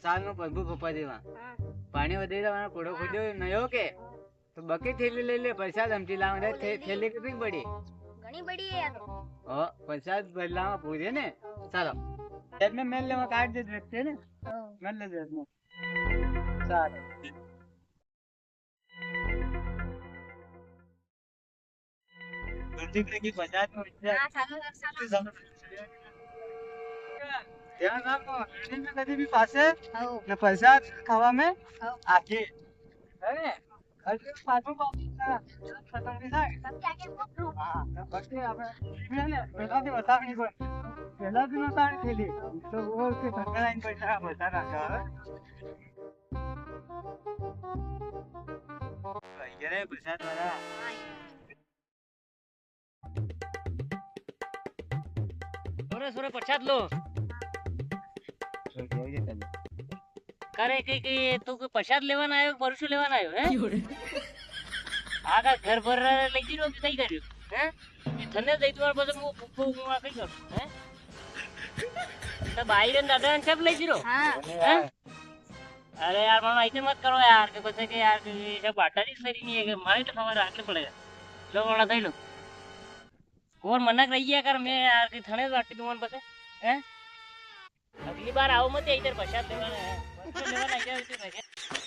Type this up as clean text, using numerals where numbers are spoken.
साल में प्रभु पप्पा देवा पानी वधे वाला कोड़ो खोदो नयो के तो बके थैली ले ले पैसा धमती लाव थैली कितनी बड़ी घनी बड़ी है यार ओ पैसा बदला पूरे ने चलो जेब में मेल ले में काट दे रखते ने मेल ले जेब में चलो बंदी की पंचायत में हां सालो ध्यान રાખો ટ્રેન में कभी भी पासे ને પૈસા ખાવા में आगे अरे અરે પાછું ખતમ નહીં થાય सबके आगे बोलो હા પછી આપણે ને પહેલાથી બતાવણી કોઈ પહેલાથી બતાવણી થયેલી તો ઓર કે ભગવાન પૈસા બતા રાખા ભાઈ રે પૈસા દ્વારા સોરે સોરે પ્રસાદ લો करे के तू कोई प्रसाद लेवाना आयो परसु लेवाना आयो हैं आगा घर भर लई जीरो तई कर्यो हैं थने दई तोर बस मु फुफू आ कई कर हैं तो भाई रे दादा ने सब लई जीरो हां हैं अरे यार मामा ऐसे मत करो यार के बस के यार ये सब बाटा ही सही नहीं है कि मारे तो हमारे आके पड़ेगा लो वाला दई लो और मना रहिया कर मैं यार के थने बाटी तुमन बस हैं अगली बार आओ मत इधर प्रसाद लेवाना है प्रसाद लेवाना है